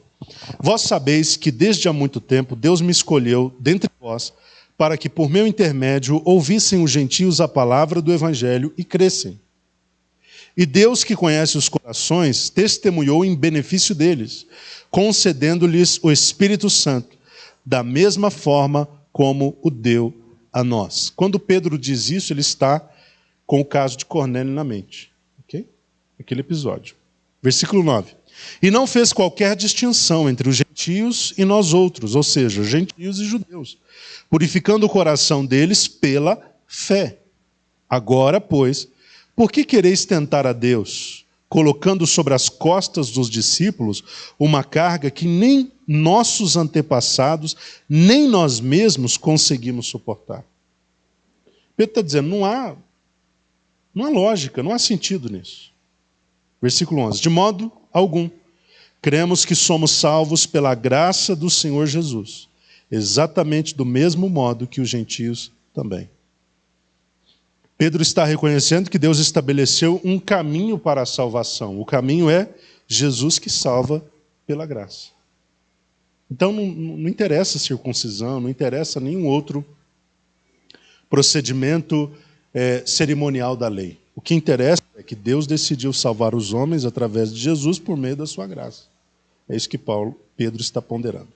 Speaker 1: vós sabeis que desde há muito tempo Deus me escolheu dentre vós para que por meu intermédio ouvissem os gentios a palavra do evangelho e crescem. E Deus, que conhece os corações, testemunhou em benefício deles, concedendo-lhes o Espírito Santo, da mesma forma como o deu a nós. Quando Pedro diz isso, ele está com o caso de Cornélio na mente. Okay? Aquele episódio. Versículo 9. E não fez qualquer distinção entre os gentios e nós outros, ou seja, gentios e judeus, purificando o coração deles pela fé. Agora, pois, por que quereis tentar a Deus, colocando sobre as costas dos discípulos uma carga que nem nossos antepassados, nem nós mesmos conseguimos suportar? Pedro está dizendo, não há lógica, não há sentido nisso. Versículo 11. De modo algum, cremos que somos salvos pela graça do Senhor Jesus, exatamente do mesmo modo que os gentios também. Pedro está reconhecendo que Deus estabeleceu um caminho para a salvação. O caminho é Jesus que salva pela graça. Então não interessa a circuncisão, não interessa nenhum outro procedimento cerimonial da lei. O que interessa é que Deus decidiu salvar os homens através de Jesus por meio da sua graça. É isso que Pedro está ponderando.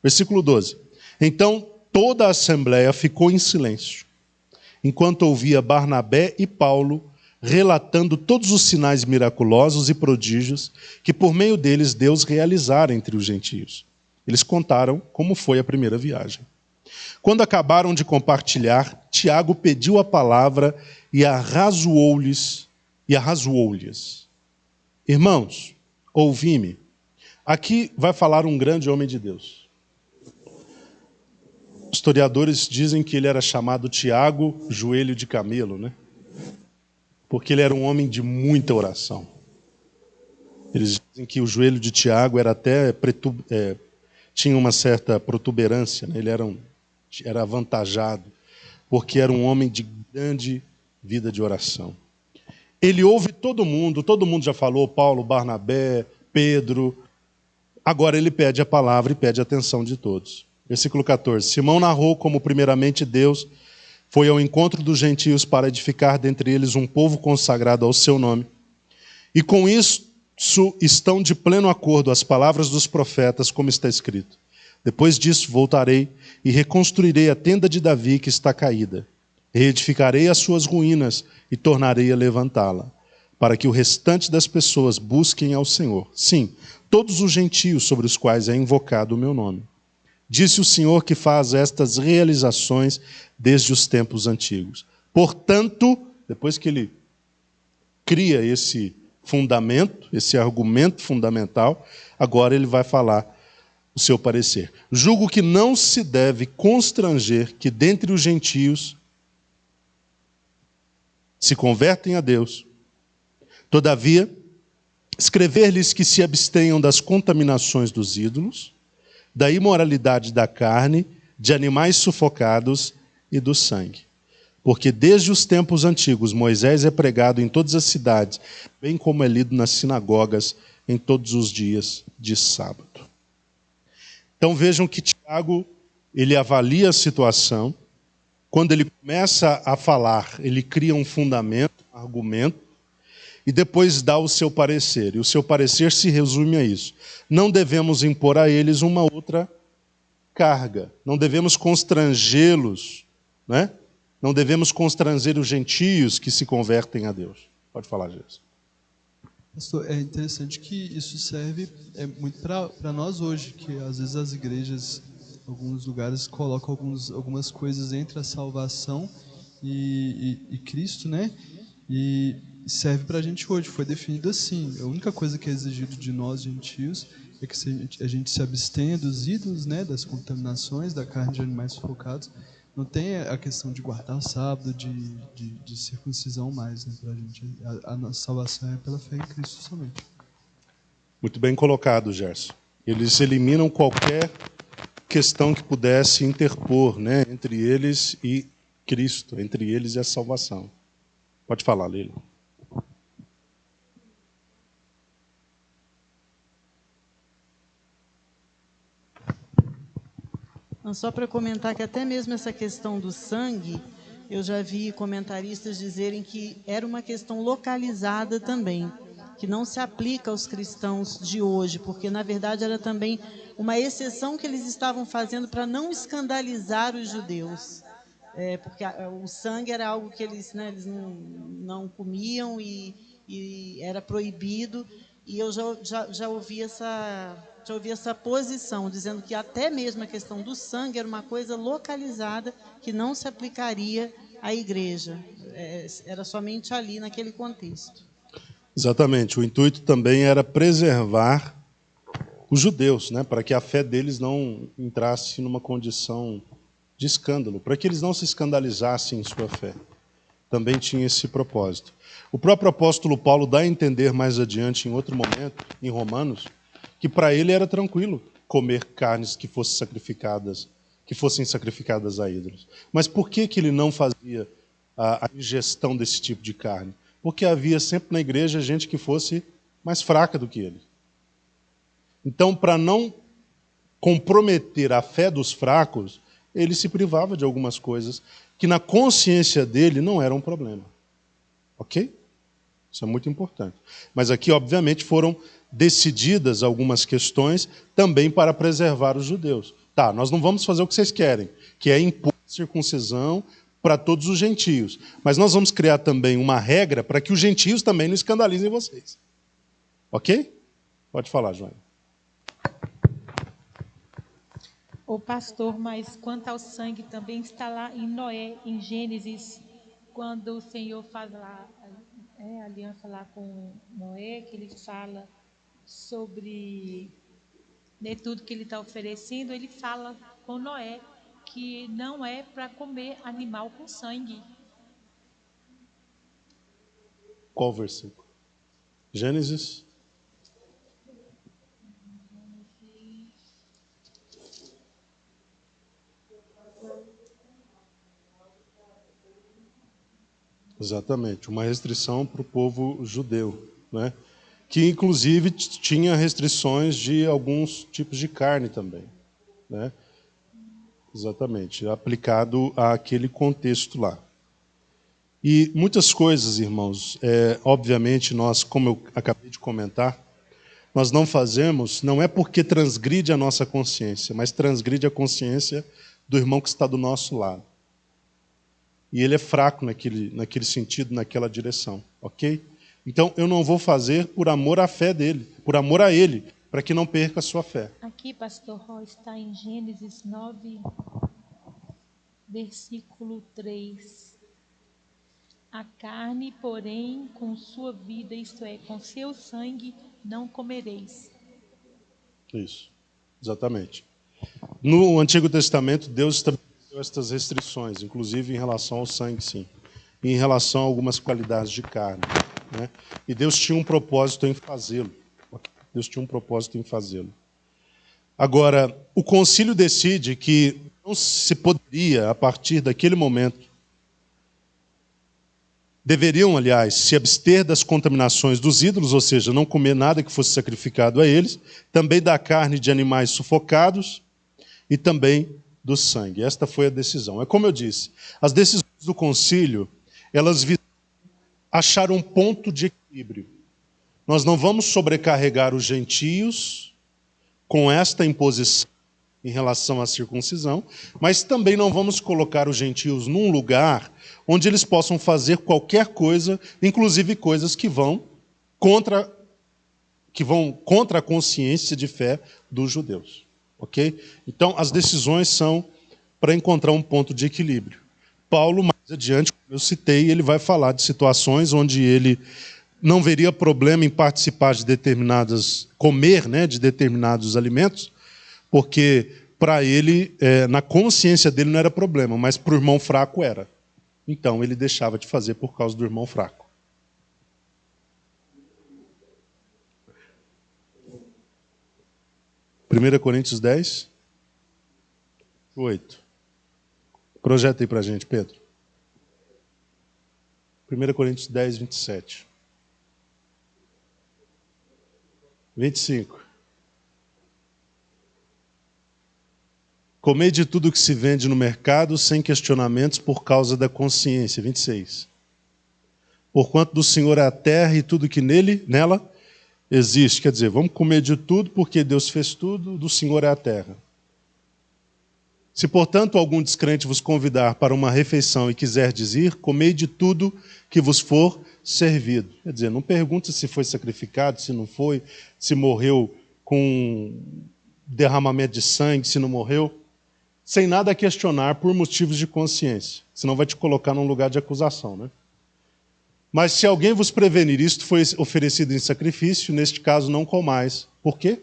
Speaker 1: Versículo 12. Então toda a assembleia ficou em silêncio, enquanto ouvia Barnabé e Paulo relatando todos os sinais miraculosos e prodígios que por meio deles Deus realizara entre os gentios. Eles contaram como foi a primeira viagem. Quando acabaram de compartilhar, Tiago pediu a palavra e arrazoou-lhes. Irmãos, ouvi-me. Aqui vai falar um grande homem de Deus. Historiadores dizem que ele era chamado Tiago, joelho de camelo, né? Porque ele era um homem de muita oração. Eles dizem que o joelho de Tiago era até tinha uma certa protuberância, né? Ele era avantajado, porque era um homem de grande vida de oração. Ele ouve todo mundo já falou, Paulo, Barnabé, Pedro. Agora ele pede a palavra e pede a atenção de todos. Versículo 14. Simão narrou como primeiramente Deus Foi ao encontro dos gentios para edificar dentre eles um povo consagrado ao seu nome. E com isso estão de pleno acordo as palavras dos profetas, como está escrito. Depois disso voltarei e reconstruirei a tenda de Davi que está caída. Reedificarei as suas ruínas e tornarei a levantá-la, para que o restante das pessoas busquem ao Senhor. Sim, todos os gentios sobre os quais é invocado o meu nome. Disse o Senhor que faz estas realizações desde os tempos antigos. Portanto, depois que ele cria esse fundamento, esse argumento fundamental, agora ele vai falar o seu parecer. Julgo que não se deve constranger que dentre os gentios se convertem a Deus. Todavia, escrever-lhes que se abstenham das contaminações dos ídolos, da imoralidade da carne, de animais sufocados e do sangue. Porque desde os tempos antigos Moisés é pregado em todas as cidades, bem como é lido nas sinagogas em todos os dias de sábado. Então vejam que Tiago, ele avalia a situação. Quando ele começa a falar, ele cria um fundamento, um argumento, e depois dá o seu parecer. E o seu parecer se resume a isso. Não devemos impor a eles uma outra carga. Não devemos constrangê-los, né? Não devemos constranger os gentios que se convertem a Deus. Pode falar, Jesus.
Speaker 3: Pastor, é interessante que isso serve muito para nós hoje, que às vezes as igrejas, em alguns lugares, colocam algumas coisas entre a salvação e Cristo, né? E serve para a gente hoje, foi definido assim. A única coisa que é exigido de nós, gentios, é que a gente se abstenha dos ídolos, né? Das contaminações, da carne de animais sufocados. Não tem a questão de guardar o sábado, de circuncisão mais, né, para a gente. A nossa salvação é pela fé em Cristo somente.
Speaker 1: Muito bem colocado, Gerson. Eles eliminam qualquer questão que pudesse interpor, né, entre eles e Cristo, entre eles e a salvação. Pode falar, Leila.
Speaker 4: Só para comentar que até mesmo essa questão do sangue, eu já vi comentaristas dizerem que era uma questão localizada também, que não se aplica aos cristãos de hoje, porque na verdade era também uma exceção que eles estavam fazendo para não escandalizar os judeus. Porque o sangue era algo que eles não comiam e era proibido, e eu já ouvi essa posição, dizendo que até mesmo a questão do sangue era uma coisa localizada que não se aplicaria à igreja, era somente ali naquele contexto.
Speaker 1: Exatamente, o intuito também era preservar os judeus, né, para que a fé deles não entrasse numa condição de escândalo, para que eles não se escandalizassem em sua fé. Também tinha esse propósito. O próprio apóstolo Paulo dá a entender mais adiante, em outro momento, em Romanos, que para ele era tranquilo comer carnes que fossem sacrificadas a ídolos. Mas por que ele não fazia a ingestão desse tipo de carne? Porque havia sempre na igreja gente que fosse mais fraca do que ele. Então, para não comprometer a fé dos fracos, ele se privava de algumas coisas que na consciência dele não eram um problema. Ok? Isso é muito importante. Mas aqui, obviamente, foram decididas algumas questões também para preservar os judeus. Tá, nós não vamos fazer o que vocês querem, que é impor circuncisão para todos os gentios. Mas nós vamos criar também uma regra para que os gentios também não escandalizem vocês. Ok? Pode falar, Joana.
Speaker 5: O pastor, mas quanto ao sangue também está lá em Noé, em Gênesis, quando o Senhor faz lá a aliança lá com Noé, que ele fala sobre tudo que ele está oferecendo, ele fala com Noé que não é para comer animal com sangue.
Speaker 1: Qual versículo? Gênesis? Exatamente, uma restrição para o povo judeu, né? Que inclusive tinha restrições de alguns tipos de carne também, né? Exatamente, aplicado àquele contexto lá. E muitas coisas, irmãos, obviamente nós, como eu acabei de comentar, nós não fazemos, não é porque transgride a nossa consciência, mas transgride a consciência do irmão que está do nosso lado. E ele é fraco naquele sentido, naquela direção, ok? Então, eu não vou fazer por amor à fé dele, por amor a ele, para que não perca a sua fé.
Speaker 5: Aqui, pastor Roy, está em Gênesis 9, versículo 3. A carne, porém, com sua vida, isto é, com seu sangue, não comereis.
Speaker 1: Isso, exatamente. No Antigo Testamento, Deus estabeleceu estas restrições, inclusive em relação ao sangue, sim. E em relação a algumas qualidades de carne, né? E Deus tinha um propósito em fazê-lo. Deus tinha um propósito em fazê-lo. Agora, o concílio decide que não se poderia, a partir daquele momento, deveriam, aliás, se abster das contaminações dos ídolos, ou seja, não comer nada que fosse sacrificado a eles, também da carne de animais sufocados e também do sangue. Esta foi a decisão. É como eu disse, as decisões do concílio, elas visam achar um ponto de equilíbrio. Nós não vamos sobrecarregar os gentios com esta imposição em relação à circuncisão, mas também não vamos colocar os gentios num lugar onde eles possam fazer qualquer coisa, inclusive coisas que vão contra a consciência de fé dos judeus. Ok? Então, as decisões são para encontrar um ponto de equilíbrio. Paulo, mais adiante, como eu citei, ele vai falar de situações onde ele não veria problema em participar de comer, né, de determinados alimentos, porque para ele, na consciência dele não era problema, mas para o irmão fraco era. Então ele deixava de fazer por causa do irmão fraco. Primeira Coríntios 10, 8. Projeta aí para a gente, Pedro. 1 Coríntios 10, 27. 25. Comei de tudo que se vende no mercado, sem questionamentos, por causa da consciência. 26. Porquanto do Senhor é a terra e tudo que nela existe. Quer dizer, vamos comer de tudo, porque Deus fez tudo, do Senhor é a terra. Se, portanto, algum descrente vos convidar para uma refeição e quiser dizer, comei de tudo que vos for servido. Quer dizer, não pergunta se foi sacrificado, se não foi, se morreu com derramamento de sangue, se não morreu, sem nada a questionar por motivos de consciência. Senão vai te colocar num lugar de acusação, né? Mas se alguém vos prevenir, isto foi oferecido em sacrifício, neste caso não comais. Por quê?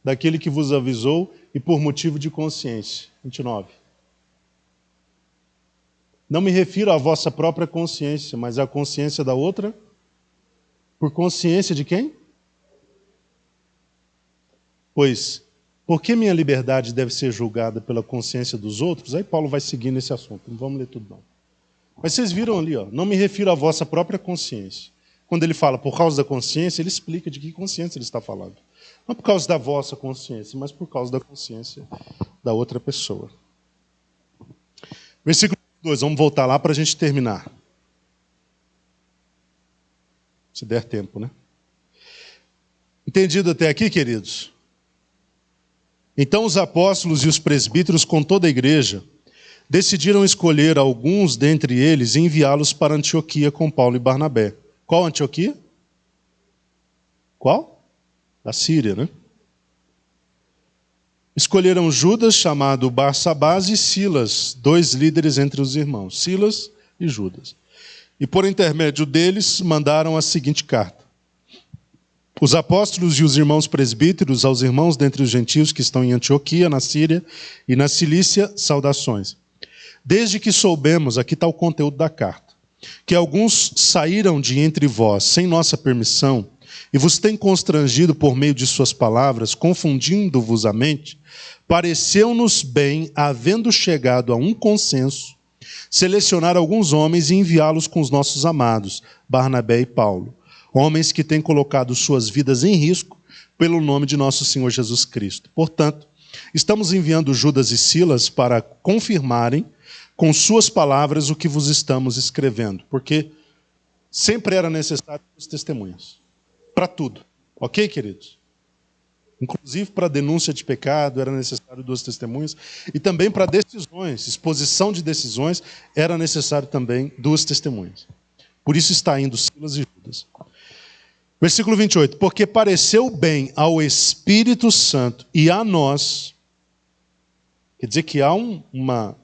Speaker 1: Daquele que vos avisou e por motivo de consciência. 29. Não me refiro à vossa própria consciência, mas à consciência da outra. Por consciência de quem? Pois, por que minha liberdade deve ser julgada pela consciência dos outros? Aí Paulo vai seguir nesse assunto, não vamos ler tudo não. Mas vocês viram ali, ó, não me refiro à vossa própria consciência. Quando ele fala por causa da consciência, ele explica de que consciência ele está falando. Não por causa da vossa consciência, mas por causa da consciência da outra pessoa. Versículo 2, vamos voltar lá para a gente terminar. Se der tempo, né? Entendido até aqui, queridos? Então os apóstolos e os presbíteros com toda a igreja decidiram escolher alguns dentre eles e enviá-los para Antioquia com Paulo e Barnabé. Qual Antioquia? Qual? Da Síria, né? Escolheram Judas, chamado Barsabás, e Silas, 2 líderes entre os irmãos, Silas e Judas. E por intermédio deles mandaram a seguinte carta: os apóstolos e os irmãos presbíteros aos irmãos dentre os gentios que estão em Antioquia, na Síria e na Cilícia, saudações. Desde que soubemos, aqui está o conteúdo da carta, que alguns saíram de entre vós sem nossa permissão e vos têm constrangido por meio de suas palavras, confundindo-vos a mente, pareceu-nos bem, havendo chegado a um consenso, selecionar alguns homens e enviá-los com os nossos amados, Barnabé e Paulo, homens que têm colocado suas vidas em risco pelo nome de nosso Senhor Jesus Cristo. Portanto, Estamos enviando Judas e Silas para confirmarem com suas palavras o que vos estamos escrevendo, porque sempre era necessário as testemunhas, para tudo. Ok, queridos? Inclusive para denúncia de pecado era necessário 2 testemunhas, e também para decisões, exposição de decisões, era necessário também 2 testemunhas. Por isso está indo Silas e Judas. Versículo 28. Porque pareceu bem ao Espírito Santo e a nós, quer dizer que há uma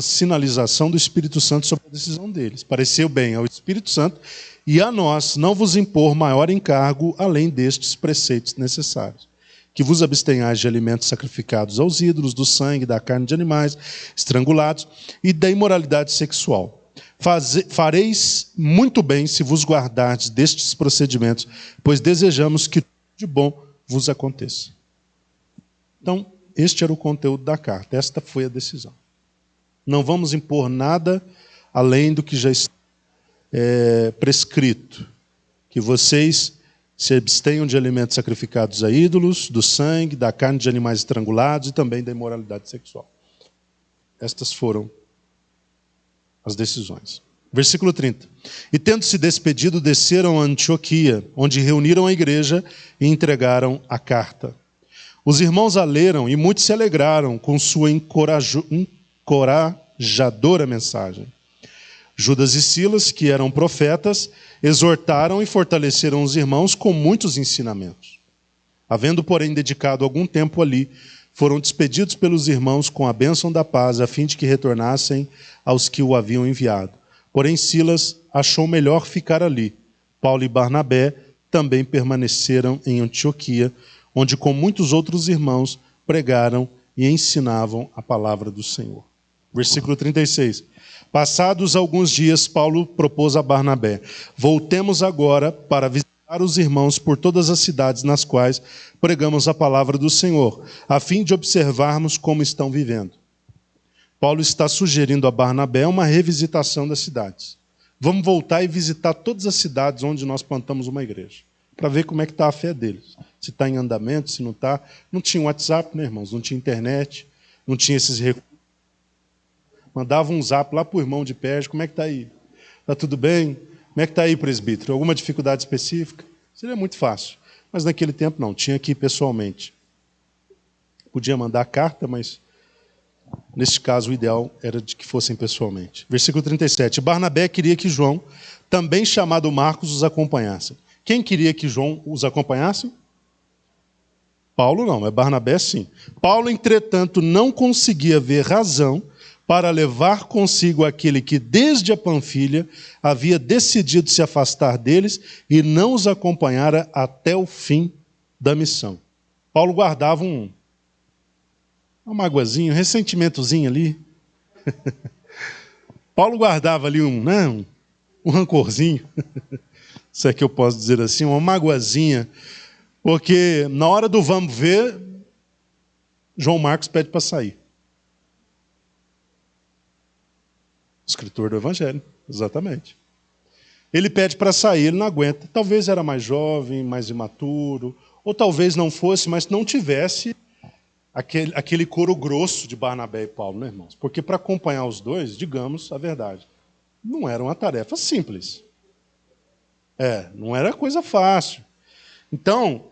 Speaker 1: sinalização do Espírito Santo sobre a decisão deles. Pareceu bem ao Espírito Santo e a nós não vos impor maior encargo além destes preceitos necessários. Que vos abstenhais de alimentos sacrificados aos ídolos, do sangue, da carne de animais estrangulados e da imoralidade sexual. Fareis muito bem se vos guardardes destes procedimentos, pois desejamos que tudo de bom vos aconteça. Então, este era o conteúdo da carta, esta foi a decisão. Não vamos impor nada além do que já está prescrito. Que vocês se abstenham de alimentos sacrificados a ídolos, do sangue, da carne de animais estrangulados e também da imoralidade sexual. Estas foram as decisões. Versículo 30. E tendo-se despedido, desceram a Antioquia, onde reuniram a igreja e entregaram a carta. Os irmãos a leram e muitos se alegraram com sua encorajadora mensagem. Judas e Silas, que eram profetas, exortaram e fortaleceram os irmãos com muitos ensinamentos. Havendo, porém, dedicado algum tempo ali, foram despedidos pelos irmãos com a bênção da paz, a fim de que retornassem aos que o haviam enviado. Porém, Silas achou melhor ficar ali. Paulo e Barnabé também permaneceram em Antioquia, onde com muitos outros irmãos pregaram e ensinavam a palavra do Senhor. Versículo 36. Passados alguns dias, Paulo propôs a Barnabé: voltemos agora para visitar os irmãos por todas as cidades nas quais pregamos a palavra do Senhor, a fim de observarmos como estão vivendo. Paulo está sugerindo a Barnabé uma revisitação das cidades. Vamos voltar e visitar todas as cidades onde nós plantamos uma igreja, para ver como é que está a fé deles. Se está em andamento, se não está. Não tinha WhatsApp, né, irmãos? Não tinha internet, não tinha esses recursos. Mandava um zap lá para o irmão de Pérsia: como é que está aí? Está tudo bem? Como é que está aí, presbítero? Alguma dificuldade específica? Seria muito fácil. Mas naquele tempo não, tinha que ir pessoalmente. Podia mandar carta, mas neste caso o ideal era de que fossem pessoalmente. Versículo 37. Barnabé queria que João, também chamado Marcos, os acompanhasse. Quem queria que João os acompanhasse? Paulo não, mas Barnabé sim. Paulo, entretanto, não conseguia ver razão para levar consigo aquele que desde a Panfilha havia decidido se afastar deles e não os acompanhara até o fim da missão. Paulo guardava uma magoazinha, um ressentimentozinho ali. Paulo guardava ali um rancorzinho, se é que eu posso dizer assim, uma magoazinha, porque na hora do vamos ver, João Marcos pede para sair. Escritor do Evangelho, exatamente. Ele pede para sair, ele não aguenta. Talvez era mais jovem, mais imaturo, ou talvez não fosse, mas não tivesse aquele coro grosso de Barnabé e Paulo, né, irmãos? Porque para acompanhar os dois, digamos a verdade, não era uma tarefa simples. Não era coisa fácil. Então,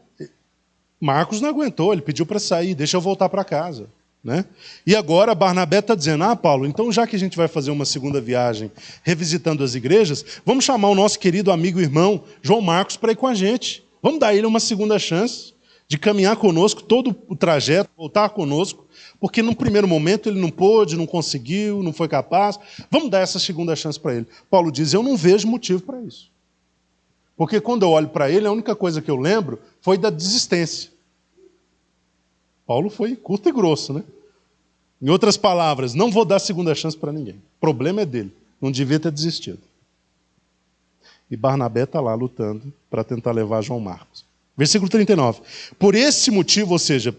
Speaker 1: Marcos não aguentou, ele pediu para sair: deixa eu voltar para casa. Né? E agora Barnabé está dizendo: Paulo, então já que a gente vai fazer uma segunda viagem revisitando as igrejas, vamos chamar o nosso querido amigo e irmão João Marcos para ir com a gente. Vamos dar a ele uma segunda chance de caminhar conosco todo o trajeto, voltar conosco, porque no primeiro momento ele não pôde, não conseguiu, não foi capaz. Vamos dar essa segunda chance para ele. Paulo diz: eu não vejo motivo para isso. Porque quando eu olho para ele, a única coisa que eu lembro foi da desistência. Paulo foi curto e grosso, né? Em outras palavras, não vou dar segunda chance para ninguém. O problema é dele. Não devia ter desistido. E Barnabé está lá lutando para tentar levar João Marcos. Versículo 39. Por esse motivo, ou seja,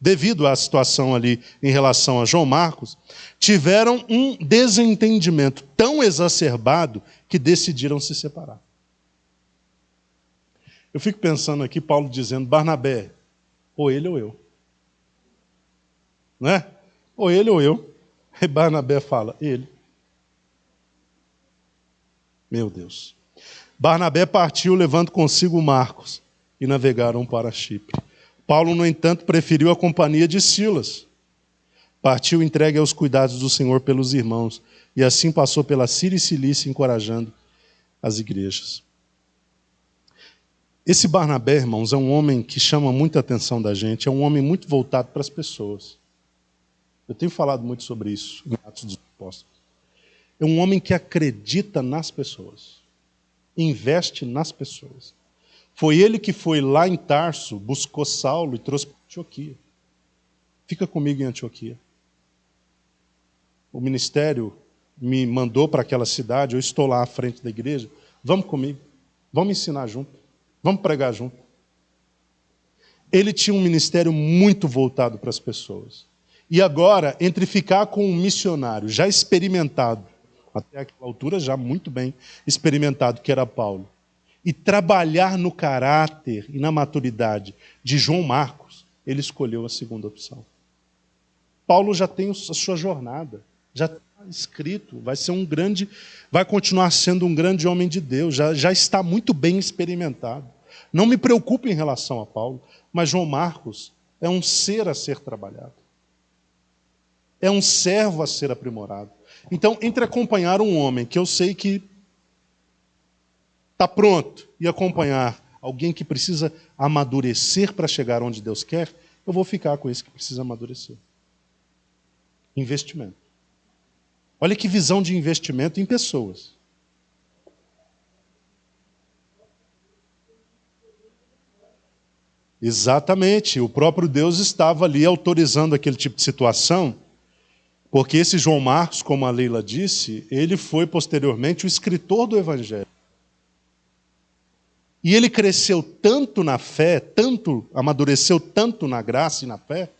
Speaker 1: devido à situação ali em relação a João Marcos, tiveram um desentendimento tão exacerbado que decidiram se separar. Eu fico pensando aqui, Paulo dizendo: Barnabé, ou ele ou eu. Não é? Ou ele ou eu. E Barnabé fala, ele. Meu Deus. Barnabé partiu levando consigo Marcos e navegaram para Chipre. Paulo, no entanto, preferiu a companhia de Silas. Partiu entregue aos cuidados do Senhor pelos irmãos e assim passou pela Síria e Cilícia encorajando as igrejas. Esse Barnabé, irmãos, é um homem que chama muita atenção da gente, é um homem muito voltado para as pessoas. Eu tenho falado muito sobre isso em Atos dos Apóstolos. É um homem que acredita nas pessoas, investe nas pessoas. Foi ele que foi lá em Tarso, buscou Saulo e trouxe para Antioquia. Fica comigo em Antioquia. O ministério me mandou para aquela cidade, eu estou lá à frente da igreja, vamos comigo, vamos ensinar junto, vamos pregar junto. Ele tinha um ministério muito voltado para as pessoas. E agora, entre ficar com um missionário já experimentado, até aquela altura já muito bem experimentado, que era Paulo, e trabalhar no caráter e na maturidade de João Marcos, ele escolheu a segunda opção. Paulo já tem a sua jornada, já está escrito, vai continuar sendo um grande homem de Deus, já está muito bem experimentado. Não me preocupo em relação a Paulo, mas João Marcos é um ser a ser trabalhado. É um servo a ser aprimorado. Então, entre acompanhar um homem que eu sei que está pronto e acompanhar alguém que precisa amadurecer para chegar onde Deus quer, eu vou ficar com esse que precisa amadurecer. Investimento. Olha que visão de investimento em pessoas. Exatamente. O próprio Deus estava ali autorizando aquele tipo de situação, porque esse João Marcos, como a Leila disse, ele foi posteriormente o escritor do Evangelho. E ele cresceu tanto na fé, amadureceu tanto na graça e na fé,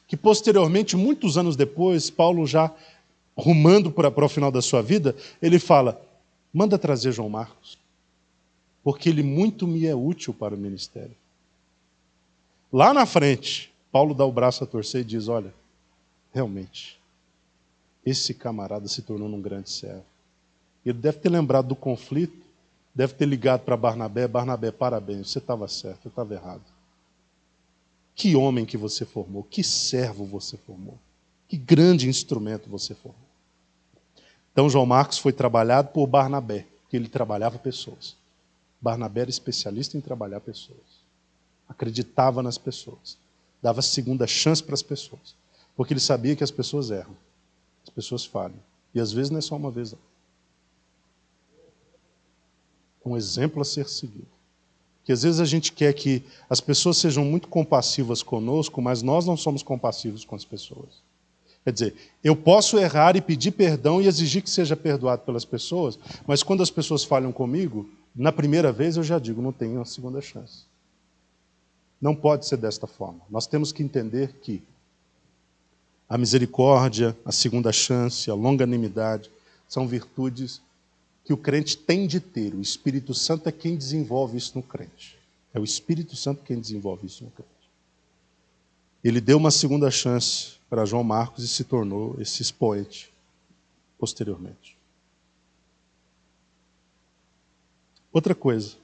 Speaker 1: que posteriormente, muitos anos depois, Paulo já rumando para o final da sua vida, ele fala, manda trazer João Marcos, porque ele muito me é útil para o ministério. Lá na frente, Paulo dá o braço a torcer e diz, olha, realmente, esse camarada se tornou um grande servo. Ele deve ter lembrado do conflito, deve ter ligado para Barnabé, parabéns, você estava certo, eu estava errado. Que homem que você formou, que servo você formou, que grande instrumento você formou. Então João Marcos foi trabalhado por Barnabé, porque ele trabalhava pessoas. Barnabé era especialista em trabalhar pessoas. Acreditava nas pessoas. Dava segunda chance para as pessoas. Porque ele sabia que as pessoas erram. As pessoas falham. E às vezes não é só uma vez. Um exemplo a ser seguido. Porque às vezes a gente quer que as pessoas sejam muito compassivas conosco, mas nós não somos compassivos com as pessoas. Quer dizer, eu posso errar e pedir perdão e exigir que seja perdoado pelas pessoas, mas quando as pessoas falham comigo, na primeira vez eu já digo, não tenho uma segunda chance. Não pode ser desta forma. Nós temos que entender que a misericórdia, a segunda chance, a longanimidade, são virtudes que o crente tem de ter. O Espírito Santo é quem desenvolve isso no crente. É o Espírito Santo quem desenvolve isso no crente. Ele deu uma segunda chance para João Marcos e se tornou esse expoente posteriormente. Outra coisa.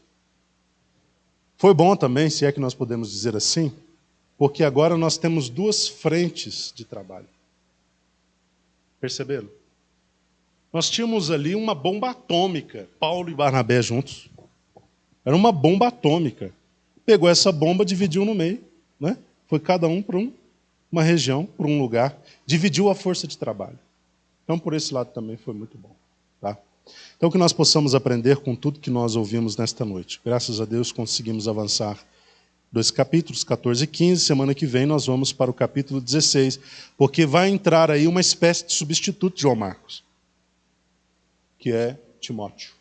Speaker 1: Foi bom também, se é que nós podemos dizer assim, porque agora nós temos duas frentes de trabalho. Perceberam? Nós tínhamos ali uma bomba atômica, Paulo e Barnabé juntos. Era uma bomba atômica. Pegou essa bomba, dividiu no meio, né? Foi cada um para uma região, para um lugar, dividiu a força de trabalho. Então, por esse lado também foi muito bom. Tá? Então, que nós possamos aprender com tudo que nós ouvimos nesta noite. Graças a Deus conseguimos avançar 2 capítulos, 14 e 15. Semana que vem nós vamos para o capítulo 16, porque vai entrar aí uma espécie de substituto de João Marcos, que é Timóteo.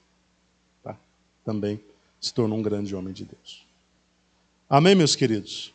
Speaker 1: Tá? Também se tornou um grande homem de Deus. Amém, meus queridos?